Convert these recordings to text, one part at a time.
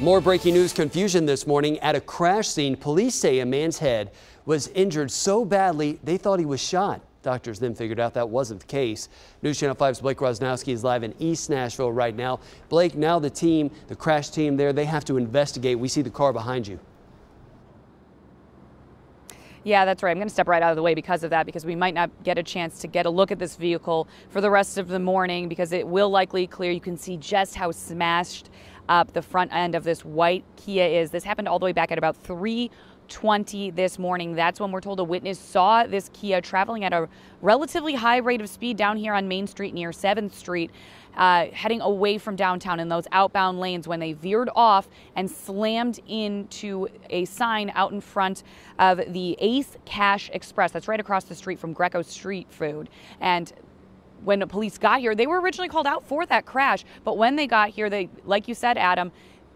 More breaking news confusion this morning at a crash scene. Police say a man's head was injured so badly they thought he was shot. Doctors then figured out that wasn't the case. News Channel 5's Blake Rosnowski is live in East Nashville right now. Blake, now the crash team there, they have to investigate. We see the car behind you. Yeah, that's right. I'm going to step right out of the way because of that, because we might not get a chance to get a look at this vehicle for the rest of the morning because it will likely clear. You can see just how smashed up the front end of this white Kia is. This happened all the way back at about 3:20 this morning. That's when we're told a witness saw this Kia traveling at a relatively high rate of speed down here on Main Street near 7th Street, heading away from downtown in those outbound lanes when they veered off and slammed into a sign out in front of the Ace Cash Express. That's right across the street from Greco Street Food. And when the police got here, they were originally called out for that crash. But when they got here, they, like you said, Adam,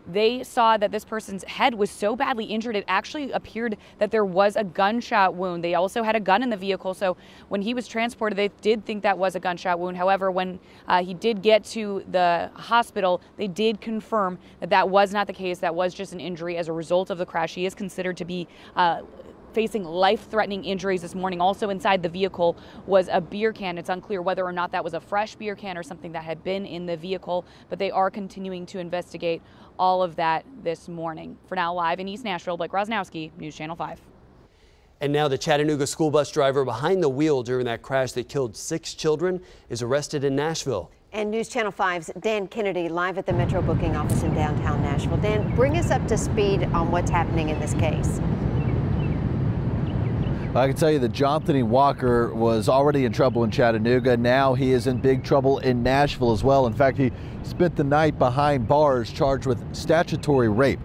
they saw that this person's head was so badly injured, it actually appeared that there was a gunshot wound. They also had a gun in the vehicle, so when he was transported, they did think that was a gunshot wound. However, when he did get to the hospital, they did confirm that that was not the case. That was just an injury as a result of the crash. He is considered to be facing life-threatening injuries this morning. Also inside the vehicle was a beer can. It's unclear whether or not that was a fresh beer can or something that had been in the vehicle, but they are continuing to investigate all of that this morning. For now, live in East Nashville, Blake Rosnowski, News Channel 5. And now the Chattanooga school bus driver behind the wheel during that crash that killed 6 children is arrested in Nashville. And News Channel 5's Dan Kennedy live at the Metro booking office in downtown Nashville. Dan, bring us up to speed on what's happening in this case. I can tell you that Jonathan Walker was already in trouble in Chattanooga. Now he is in big trouble in Nashville as well. In fact, he spent the night behind bars charged with statutory rape.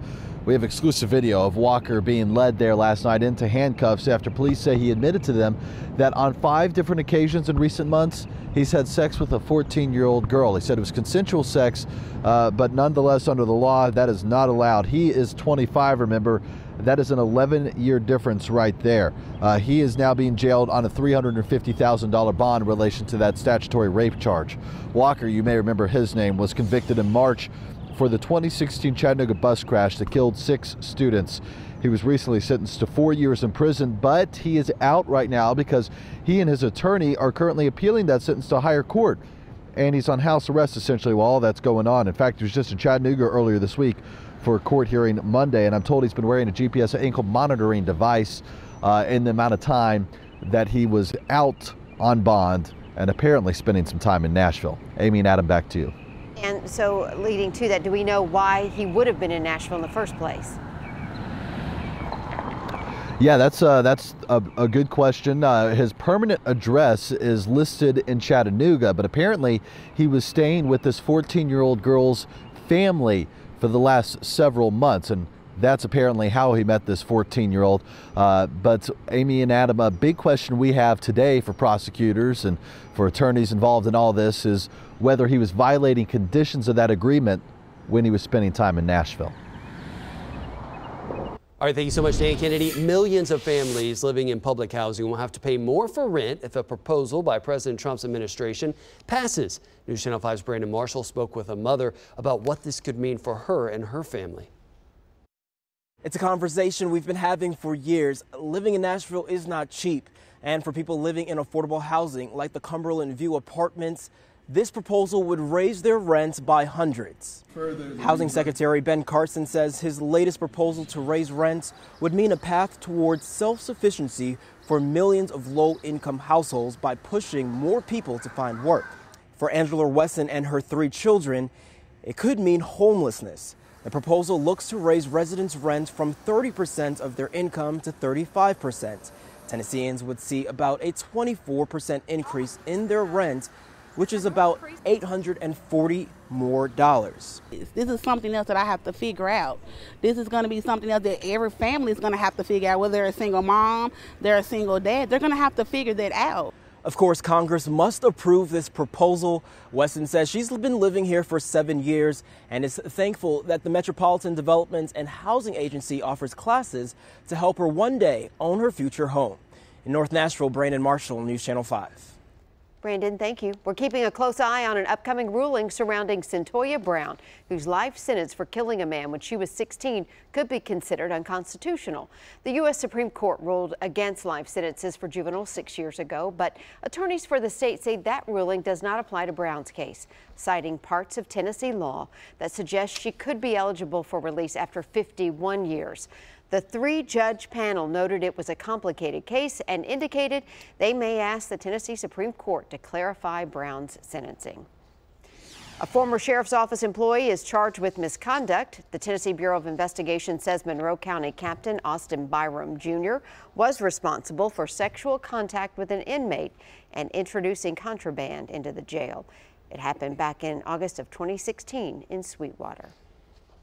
We have exclusive video of Walker being led there last night into handcuffs after police say he admitted to them that on 5 different occasions in recent months, he's had sex with a 14-year-old girl. He said it was consensual sex, but nonetheless, under the law, that is not allowed. He is 25, remember. That is an 11-year difference right there. He is now being jailed on a $350,000 bond in relation to that statutory rape charge. Walker, you may remember his name, was convicted in March for the 2016 Chattanooga bus crash that killed 6 students. He was recently sentenced to 4 years in prison, but he is out right now because he and his attorney are currently appealing that sentence to higher court. And he's on house arrest essentially while all that's going on. In fact, he was just in Chattanooga earlier this week for a court hearing Monday, and I'm told he's been wearing a GPS ankle monitoring device in the amount of time that he was out on bond and apparently spending some time in Nashville. Amy and Adam, back to you. And so leading to that, do we know why he would have been in Nashville in the first place? Yeah, that's a good question. His permanent address is listed in Chattanooga, but apparently he was staying with this 14-year-old girl's family for the last several months, and that's apparently how he met this 14-year-old. But Amy and Adam, a big question we have today for prosecutors and for attorneys involved in all this is whether he was violating conditions of that agreement when he was spending time in Nashville. All right, thank you so much, Dan Kennedy. Millions of families living in public housing will have to pay more for rent if a proposal by President Trump's administration passes. News Channel 5's Brandon Marshall spoke with a mother about what this could mean for her and her family. It's a conversation we've been having for years. Living in Nashville is not cheap. And for people living in affordable housing like the Cumberland View apartments, this proposal would raise their rents by hundreds. Housing Secretary Ben Carson says his latest proposal to raise rents would mean a path towards self-sufficiency for millions of low-income households by pushing more people to find work. For Angela Wesson and her 3 children, it could mean homelessness. The proposal looks to raise residents' rent from 30% of their income to 35%. Tennesseans would see about a 24% increase in their rent, which is about $840 more. This is something else that I have to figure out. This is going to be something else that every family is going to have to figure out. Whether they're a single mom, they're a single dad, they're going to have to figure that out. Of course, Congress must approve this proposal. Weston says she's been living here for 7 years and is thankful that the Metropolitan Development and Housing Agency offers classes to help her one day own her future home. In North Nashville, Brandon Marshall, News Channel 5. Brandon, thank you. We're keeping a close eye on an upcoming ruling surrounding Centoya Brown, whose life sentence for killing a man when she was 16 could be considered unconstitutional. The U.S. Supreme Court ruled against life sentences for juveniles 6 years ago, but attorneys for the state say that ruling does not apply to Brown's case, citing parts of Tennessee law that suggest she could be eligible for release after 51 years. The three-judge panel noted it was a complicated case and indicated they may ask the Tennessee Supreme Court to clarify Brown's sentencing. A former sheriff's office employee is charged with misconduct. The Tennessee Bureau of Investigation says Monroe County Captain Austin Byram Jr. was responsible for sexual contact with an inmate and introducing contraband into the jail. It happened back in August of 2016 in Sweetwater.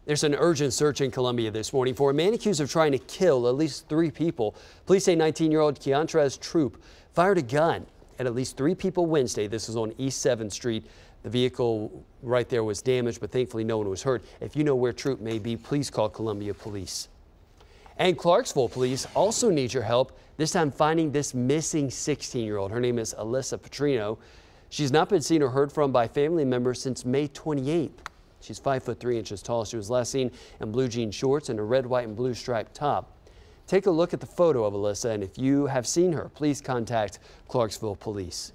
There's an urgent search in Columbia this morning for a man accused of trying to kill at least 3 people. Police say 19-year-old Keontrez Troop fired a gun at least 3 people Wednesday. This is on East 7th Street. The vehicle right there was damaged, but thankfully no one was hurt. If you know where Troop may be, please call Columbia Police. And Clarksville Police also need your help, this time finding this missing 16-year-old. Her name is Alyssa Petrino. She's not been seen or heard from by family members since May 28th. She's 5'3" tall. She was last seen in blue jean shorts and a red, white, and blue striped top. Take a look at the photo of Alyssa, and if you have seen her, please contact Clarksville Police.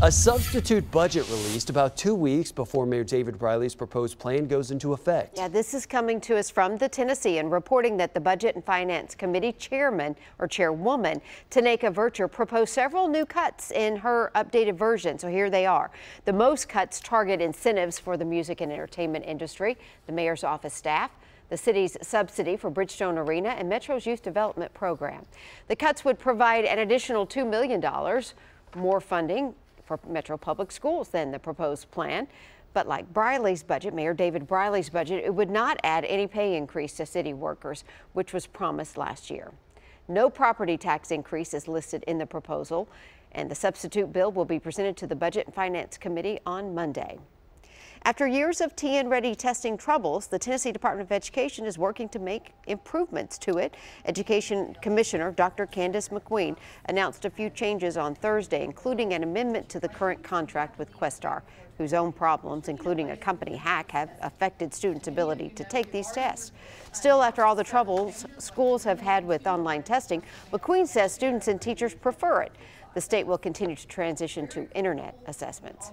A substitute budget released about 2 weeks before Mayor David Briley's proposed plan goes into effect. Yeah, this is coming to us from the Tennessean, reporting that the Budget and Finance Committee chairman or chairwoman, Taneka Vercher, proposed several new cuts in her updated version. So here they are. The most cuts target incentives for the music and entertainment industry, the mayor's office staff, the city's subsidy for Bridgestone Arena, and Metro's youth development program. The cuts would provide an additional $2 million, more funding for Metro Public Schools than the proposed plan. But like Briley's budget, Mayor David Briley's budget, it would not add any pay increase to city workers, which was promised last year. No property tax increase is listed in the proposal, and the substitute bill will be presented to the Budget and Finance Committee on Monday. After years of TN-ready testing troubles, the Tennessee Department of Education is working to make improvements to it. Education Commissioner Dr. Candace McQueen announced a few changes on Thursday, including an amendment to the current contract with Questar, whose own problems, including a company hack, have affected students' ability to take these tests. Still, after all the troubles schools have had with online testing, McQueen says students and teachers prefer it. The state will continue to transition to internet assessments.